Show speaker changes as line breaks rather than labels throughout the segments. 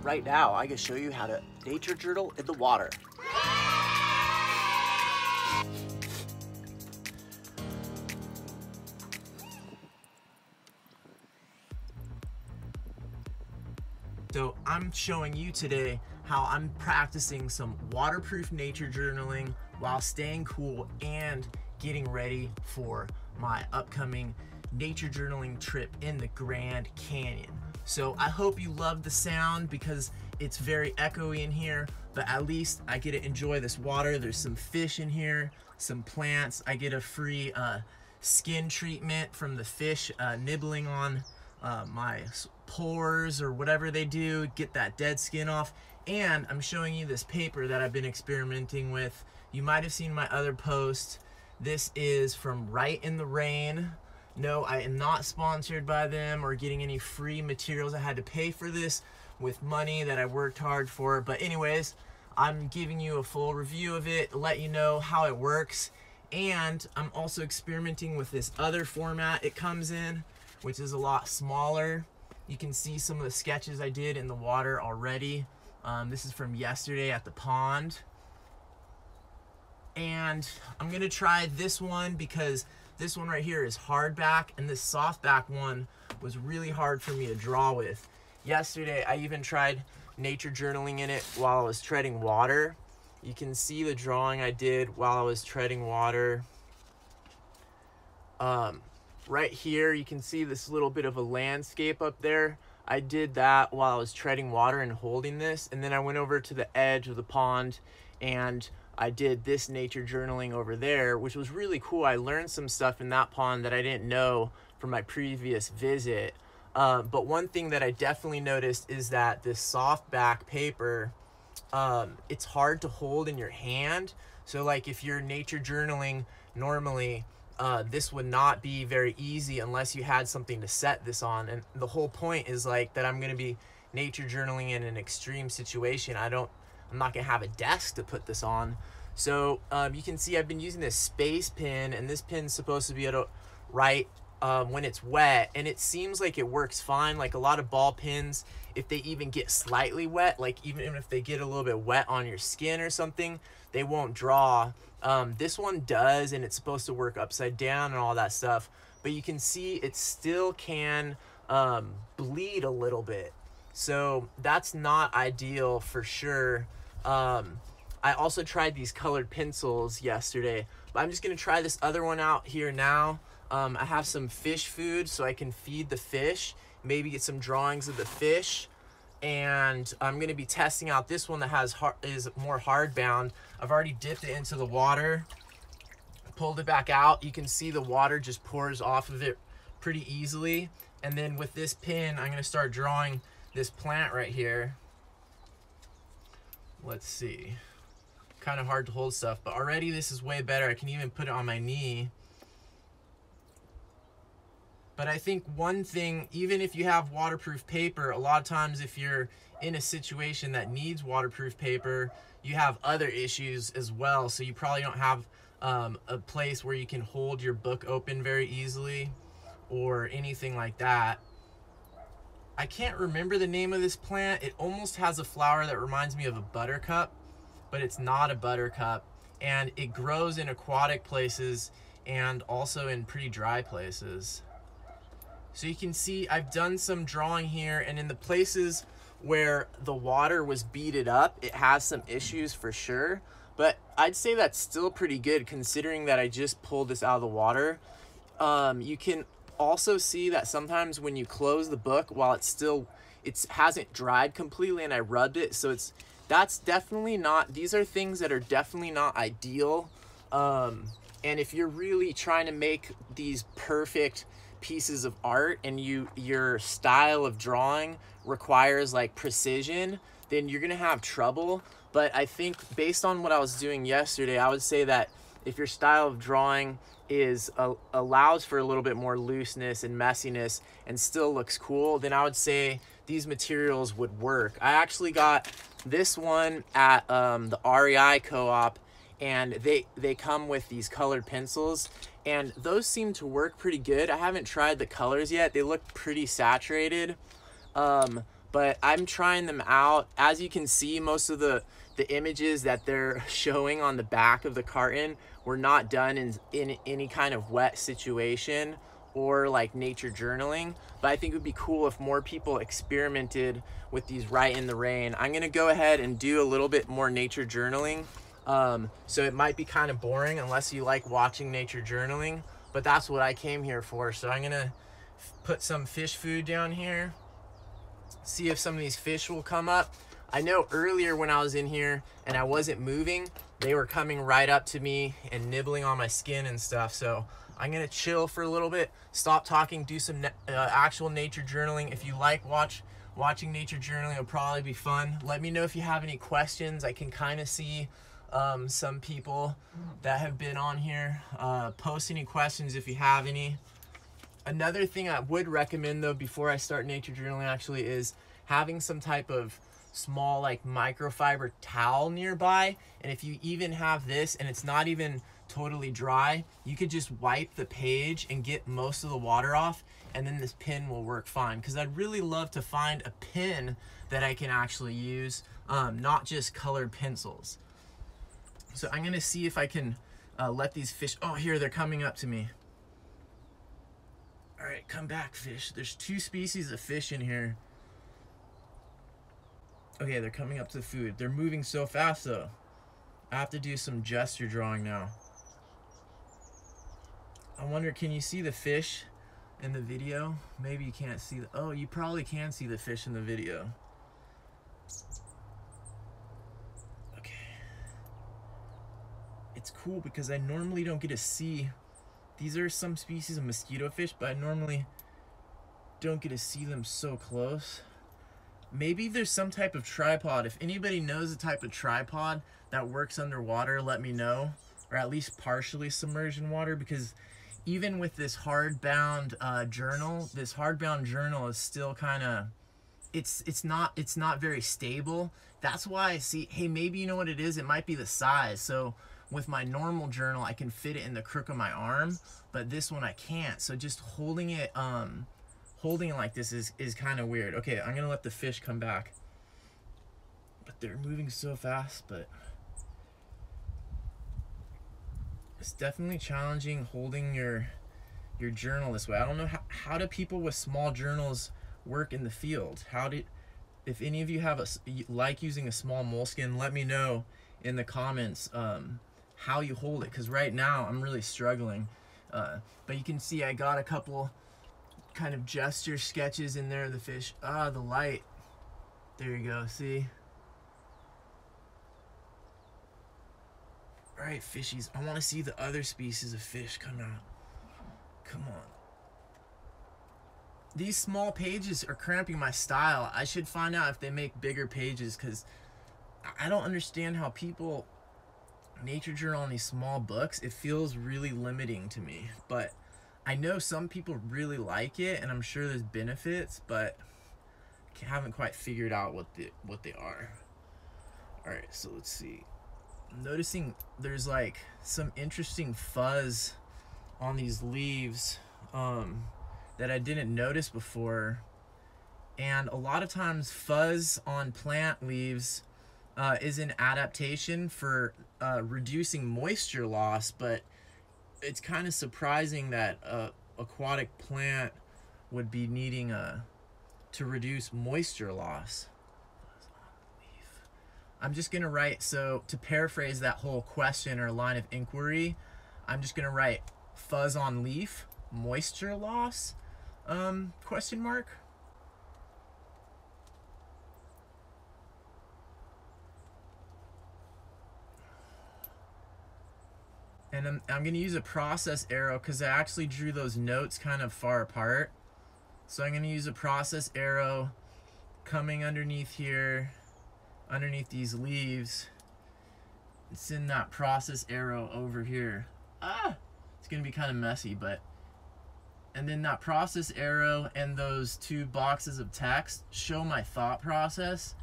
right now I can show you how to nature journal in the water. So I'm showing you today how I'm practicing some waterproof nature journaling while staying cool and getting ready for my upcoming nature journaling trip in the Grand Canyon. So I hope you love the sound because it's very echoey in here, but at least I get to enjoy this water. There's some fish in here, some plants. I get a free skin treatment from the fish nibbling on my pores or whatever they do, get that dead skin off. And I'm showing you this paper that I've been experimenting with. You might have seen my other post. This is from Right in the Rain. No, I am not sponsored by them or getting any free materials. I had to pay for this with money that I worked hard for. But anyways, I'm giving you a full review of it, let you know how it works. And I'm also experimenting with this other format it comes in, which is a lot smaller. You can see some of the sketches I did in the water already. This is from yesterday at the pond. And I'm gonna try this one because this one right here is hardback, and this softback one was really hard for me to draw with. Yesterday, I even tried nature journaling in it while I was treading water. You can see the drawing I did while I was treading water. Right here, you can see this little bit of a landscape up there. I did that while I was treading water and holding this, and then I went over to the edge of the pond and I did this nature journaling over there, which was really cool. I learned some stuff in that pond that I didn't know from my previous visit. But one thing that I definitely noticed is that this softback paper, it's hard to hold in your hand. So like if you're nature journaling normally, this would not be very easy unless you had something to set this on. And the whole point is like that I'm gonna be nature journaling in an extreme situation. I'm not gonna have a desk to put this on. So you can see I've been using this space pin, and this pin's supposed to be able to write when it's wet, and it seems like it works fine. Like a lot of ball pins, if they even get slightly wet, like even if they get a little bit wet on your skin or something, they won't draw. This one does, and it's supposed to work upside down and all that stuff, but you can see it still can bleed a little bit. So that's not ideal for sure. I also tried these colored pencils yesterday, but I'm just gonna try this other one out here now. I have some fish food so I can feed the fish, maybe get some drawings of the fish. And I'm gonna be testing out this one that is more hardbound. I've already dipped it into the water, pulled it back out. You can see the water just pours off of it pretty easily. And then with this pen, I'm gonna start drawing this plant right here. Let's see. Kind of hard to hold stuff, but already this is way better. I can even put it on my knee. But I think one thing, even if you have waterproof paper, a lot of times if you're in a situation that needs waterproof paper, you have other issues as well. So you probably don't have a place where you can hold your book open very easily or anything like that. I can't remember the name of this plant. It almost has a flower that reminds me of a buttercup, but it's not a buttercup. And it grows in aquatic places and also in pretty dry places. So you can see I've done some drawing here, and in the places where the water was beaded up, it has some issues for sure, but I'd say that's still pretty good considering that I just pulled this out of the water. You can also see that sometimes when you close the book while it hasn't dried completely, and I rubbed it, so that's definitely not, these are things that are definitely not ideal. And if you're really trying to make these perfect pieces of art and your style of drawing requires like precision, then you're gonna have trouble. But I think based on what I was doing yesterday, I would say that if your style of drawing allows for a little bit more looseness and messiness and still looks cool, then I would say these materials would work. I actually got this one at the REI co-op, and they come with these colored pencils, and those seem to work pretty good. I haven't tried the colors yet. They look pretty saturated, but I'm trying them out. As you can see, most of the images that they're showing on the back of the carton were not done in any kind of wet situation or like nature journaling, but I think it would be cool if more people experimented with these right in the rain. I'm gonna go ahead and do a little bit more nature journaling. So it might be kind of boring unless you like watching nature journaling, but that's what I came here for. So I'm gonna put some fish food down here, see if some of these fish will come up. I know earlier when I was in here and I wasn't moving, they were coming right up to me and nibbling on my skin and stuff. So I'm gonna chill for a little bit, stop talking, do some actual nature journaling. If you like watching nature journaling, it'll probably be fun. Let me know if you have any questions. I can kind of see some people that have been on here. Post any questions if you have any. Another thing I would recommend though before I start nature journaling actually is having some type of small like microfiber towel nearby. And if you even have this and it's not even totally dry, you could just wipe the page and get most of the water off, and then this pen will work fine. Because I'd really love to find a pen that I can actually use, not just colored pencils. So I'm gonna see if I can let these fish, oh here, they're coming up to me. All right, come back, fish. There's 2 species of fish in here. Okay, they're coming up to the food. They're moving so fast though. I have to do some gesture drawing now. I wonder, can you see the fish in the video? Maybe you can't see the, oh, you probably can see the fish in the video. Okay. It's cool because I normally don't get to see, these are some species of mosquito fish, but I normally don't get to see them so close. Maybe there's some type of tripod. If anybody knows the type of tripod that works underwater, let me know, or at least partially submerged in water, because even with this hardbound journal, this hardbound journal is still kind of, it's not very stable. That's why I see, hey, maybe you know what it is, it might be the size. So with my normal journal, I can fit it in the crook of my arm, but this one I can't. So just holding it like this is kind of weird. Okay, I'm gonna let the fish come back, but they're moving so fast. But it's definitely challenging holding your journal this way. I don't know how do people with small journals work in the field. If any of you have like using a small moleskin, let me know in the comments how you hold it, because right now I'm really struggling. But you can see I got a couple kind of gesture sketches in there of the fish. Ah, the light. There you go, see? All right, fishies, I want to see the other species of fish come out. Come on. These small pages are cramping my style. I should find out if they make bigger pages, because I don't understand how people nature journal on these small books. It feels really limiting to me, but I know some people really like it, and I'm sure there's benefits, but I haven't quite figured out what they are. All right, so let's see. I'm noticing there's like some interesting fuzz on these leaves that I didn't notice before. And a lot of times fuzz on plant leaves is an adaptation for reducing moisture loss, but it's kind of surprising that aquatic plant would be needing to reduce moisture loss. I'm just gonna write, so to paraphrase that whole question or line of inquiry, I'm just gonna write fuzz on leaf, moisture loss, question mark. And I'm gonna use a process arrow because I actually drew those notes kind of far apart. So I'm gonna use a process arrow coming underneath here, underneath these leaves. It's in that process arrow over here. It's gonna be kind of messy, but, and then that process arrow and those 2 boxes of text show my thought process.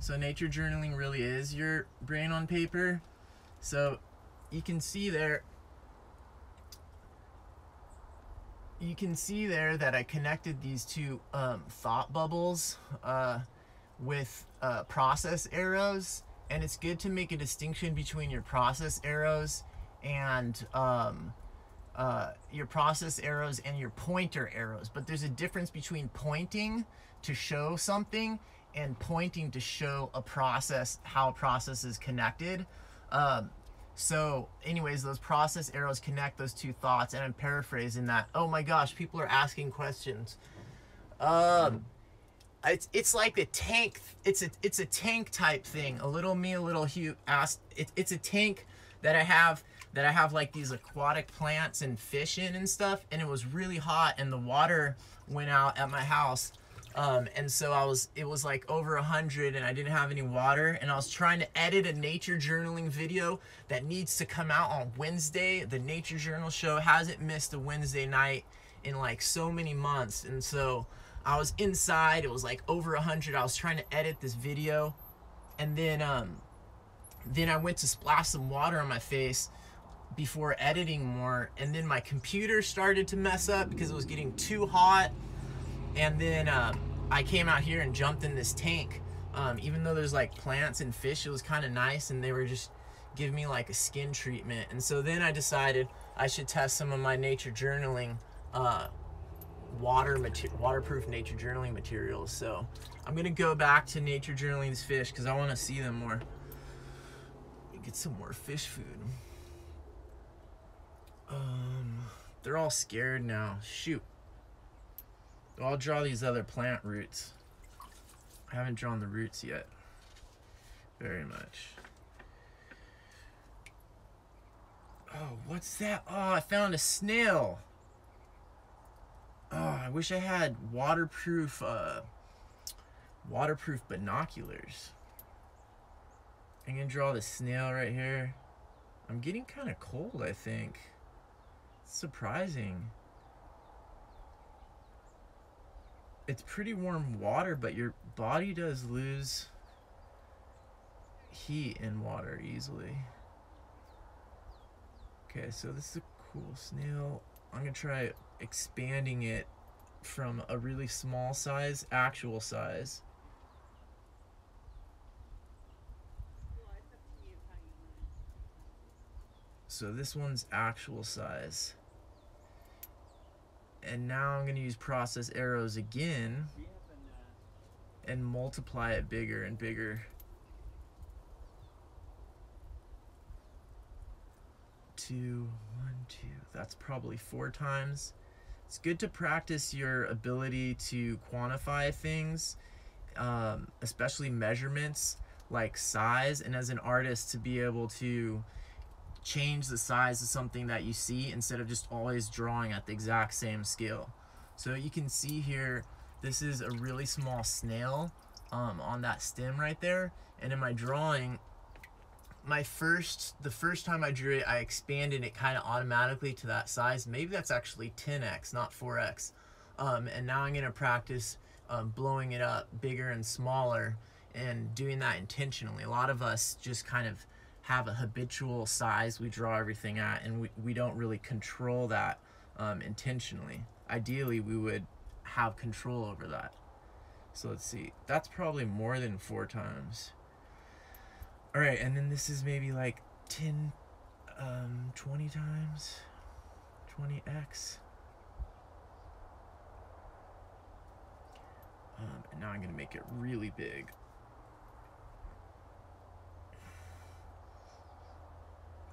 So nature journaling really is your brain on paper. So you can see there, you can see there that I connected these two thought bubbles with process arrows, and it's good to make a distinction between your process arrows and your pointer arrows. But there's a difference between pointing to show something and pointing to show a process, how a process is connected. So anyways, those process arrows connect those two thoughts, and I'm paraphrasing that. Oh my gosh, people are asking questions. It's like the tank. It's a tank type thing. A little me, a little Hugh asked. It's a tank that I have like these aquatic plants and fish in and stuff. And it was really hot, and the water went out at my house. And so it was like over 100, and I didn't have any water, and I was trying to edit a nature journaling video that needs to come out on Wednesday. The Nature Journal show hasn't missed a Wednesday night in like so many months. And so I was inside, it was like over 100. I was trying to edit this video, and then I went to splash some water on my face before editing more, and then my computer started to mess up because it was getting too hot. And then I came out here and jumped in this tank. Even though there's like plants and fish, it was kind of nice, and they were just giving me like a skin treatment. And so then I decided I should test some of my nature journaling, waterproof nature journaling materials. So I'm gonna go back to nature journaling these fish because I want to see them more. Get some more fish food. They're all scared now. Shoot. I'll draw these other plant roots. I haven't drawn the roots yet very much. Oh, what's that? Oh, I found a snail. Oh, I wish I had waterproof binoculars. I'm gonna draw the snail right here. I'm getting kind of cold, I think. It's surprising. It's pretty warm water, but your body does lose heat in water easily. Okay, so this is a cool snail. I'm gonna try expanding it from a really small size, actual size. So this one's actual size. And now I'm going to use process arrows again and multiply it bigger and bigger. 2, 1, 2. That's probably 4 times. It's good to practice your ability to quantify things, especially measurements like size, and as an artist to be able to change the size of something that you see instead of just always drawing at the exact same scale. So you can see here, this is a really small snail on that stem right there. And in my drawing, the first time I drew it, I expanded it kind of automatically to that size. Maybe that's actually 10x, not 4x. And now I'm gonna practice blowing it up bigger and smaller and doing that intentionally. A lot of us just kind of have a habitual size we draw everything at, and we don't really control that intentionally. Ideally, we would have control over that. So let's see, that's probably more than 4 times. All right, and then this is maybe like 10, 20 times, 20x. And now I'm gonna make it really big.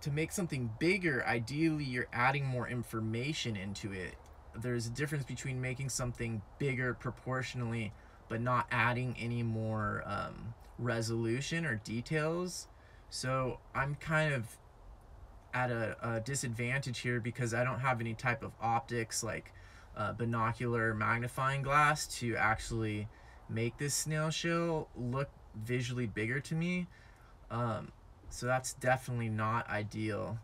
To make something bigger, ideally you're adding more information into it. There's a difference between making something bigger proportionally but not adding any more resolution or details. So I'm kind of at a disadvantage here because I don't have any type of optics like binocular magnifying glass to actually make this snail shell look visually bigger to me. So that's definitely not ideal.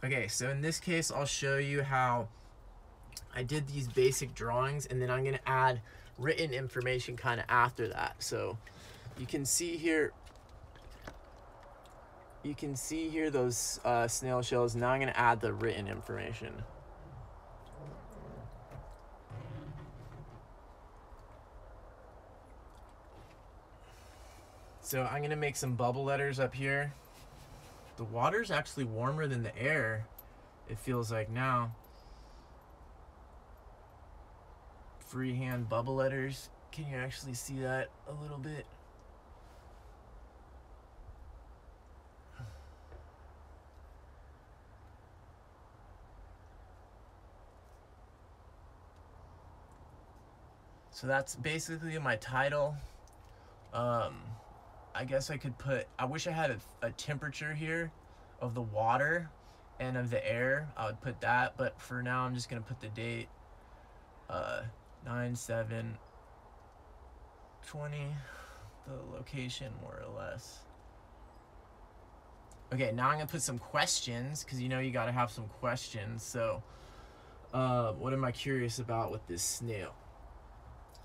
Okay, so in this case, I'll show you how I did these basic drawings, and then I'm gonna add written information kind of after that. So you can see here, you can see here those snail shells. Now I'm going to add the written information. So I'm going to make some bubble letters up here. The water's actually warmer than the air, it feels like now. Freehand bubble letters. Can you actually see that a little bit? So that's basically my title. I guess I could put, I wish I had a temperature here of the water and of the air. I would put that, but for now I'm just gonna put the date, 9/7/20, the location more or less. Okay, now I'm gonna put some questions, because you know you gotta have some questions. So what am I curious about with this snail?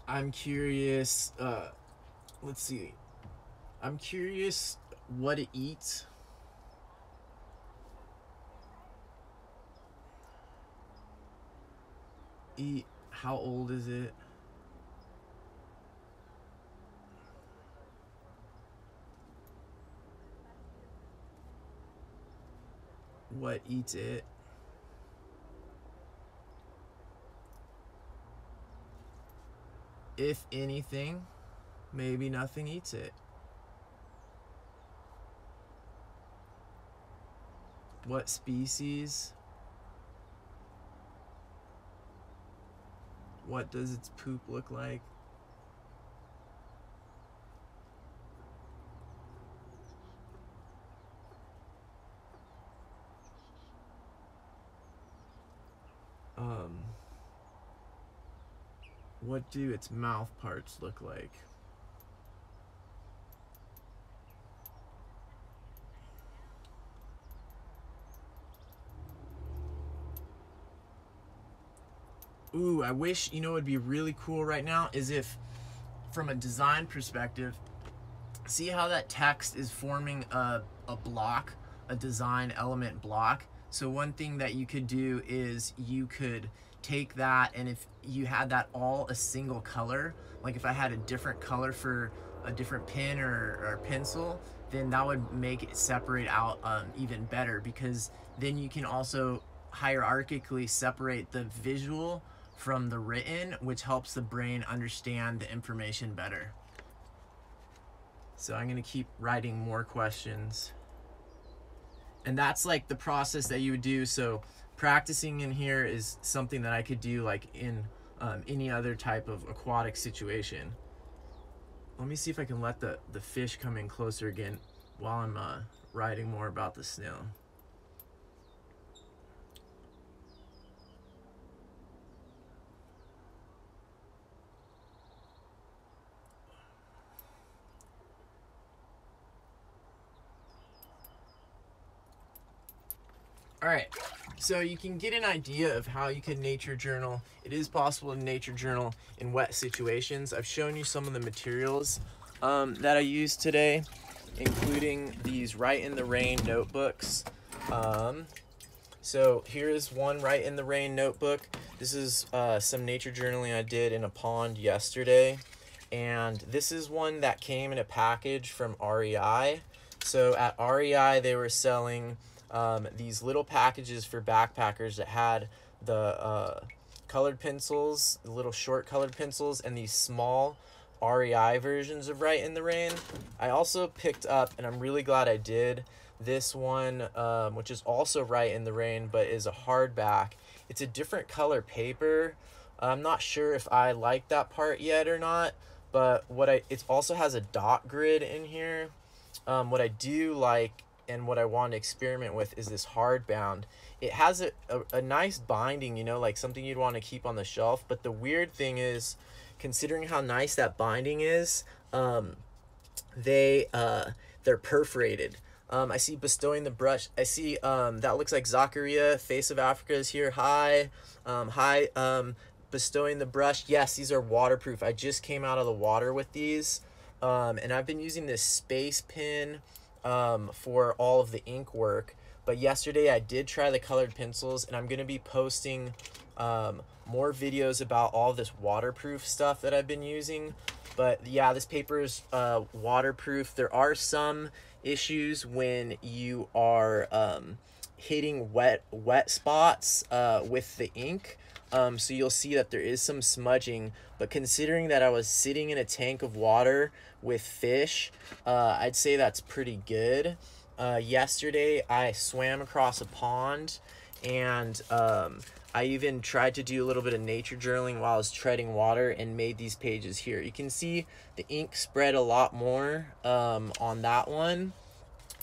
I'm curious, let's see. I'm curious what it eats. How old is it? What eats it? If anything, maybe nothing eats it. What species? What does its poop look like? What do its mouth parts look like? Ooh, I wish, you know, it'd be really cool right now is if, from a design perspective, see how that text is forming a block, a design element block? So one thing that you could do is you could take that, and if you had that all a single color, like if I had a different color for a different pen or pencil, then that would make it separate out even better, because then you can also hierarchically separate the visual from the written, which helps the brain understand the information better. So I'm gonna keep writing more questions. And that's like the process that you would do. So practicing in here is something that I could do like in any other type of aquatic situation. Let me see if I can let the fish come in closer again while I'm writing more about the snail. All right, so you can get an idea of how you can nature journal. It is possible to nature journal in wet situations. I've shown you some of the materials that I used today, including these Write in the Rain notebooks. So here's one Write in the Rain notebook. This is some nature journaling I did in a pond yesterday. And this is one that came in a package from REI. So at REI, they were selling these little packages for backpackers that had the colored pencils, the little short colored pencils, and these small REI versions of Write in the Rain. I also picked up, and I'm really glad I did, this one, which is also Write in the Rain, but is a hardback. It's a different color paper. I'm not sure if I like that part yet or not, but it also has a dot grid in here. What I do like and what I want to experiment with is this hardbound. It has a nice binding, you know, like something you'd want to keep on the shelf. But the weird thing is, considering how nice that binding is, they're perforated. I see bestowing the brush. I see that looks like Zachariah, Face of Africa is here. Hi, bestowing the brush. Yes, these are waterproof. I just came out of the water with these, and I've been using this space pen for all of the ink work. But yesterday I did try the colored pencils, and I'm going to be posting more videos about all this waterproof stuff that I've been using. But yeah, this paper is waterproof. There are some issues when you are hitting wet spots with the ink. So you'll see that there is some smudging, but considering that I was sitting in a tank of water with fish, I'd say that's pretty good. Yesterday I swam across a pond, and I even tried to do a little bit of nature journaling while I was treading water and made these pages here. You can see the ink spread a lot more on that one.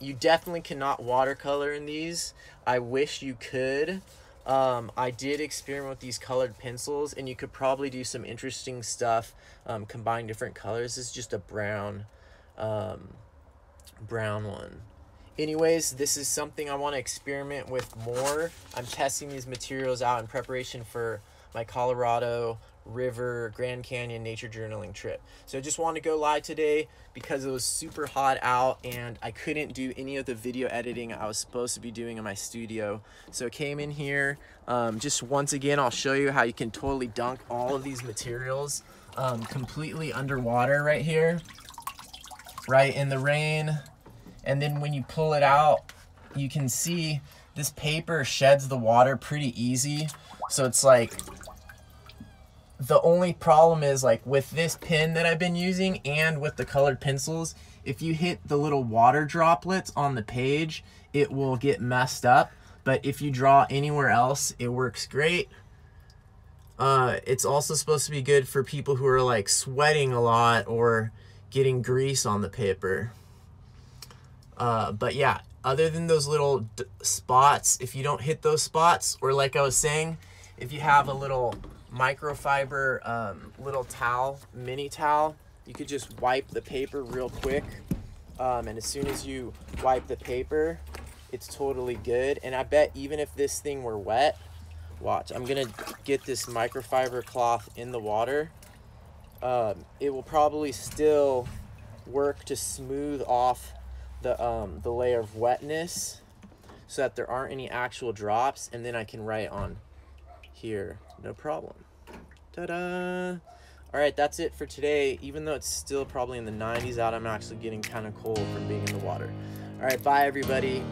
You definitely cannot watercolor in these. I wish you could. I did experiment with these colored pencils, and you could probably do some interesting stuff, combine different colors. This is just a brown one. Anyways, this is something I want to experiment with more. I'm testing these materials out in preparation for my Colorado River Grand Canyon nature journaling trip. So I just wanted to go live today because it was super hot out and I couldn't do any of the video editing I was supposed to be doing in my studio. So I came in here. Just once again, I'll show you how you can totally dunk all of these materials completely underwater right here, right in the rain. And then when you pull it out, you can see this paper sheds the water pretty easy. So it's like, the only problem is like with this pen that I've been using and with the colored pencils, if you hit the little water droplets on the page, it will get messed up. But if you draw anywhere else, it works great. It's also supposed to be good for people who are like sweating a lot or getting grease on the paper. But yeah, other than those little spots, if you don't hit those spots, or like I was saying, if you have a little microfiber little towel, mini towel, you could just wipe the paper real quick. And as soon as you wipe the paper, it's totally good. And I bet even if this thing were wet, watch, I'm gonna get this microfiber cloth in the water. It will probably still work to smooth off the layer of wetness so that there aren't any actual drops, and then I can write on here, no problem. Ta-da! All right, that's it for today. Even though it's still probably in the 90s out, I'm actually getting kind of cold from being in the water. All right, bye everybody.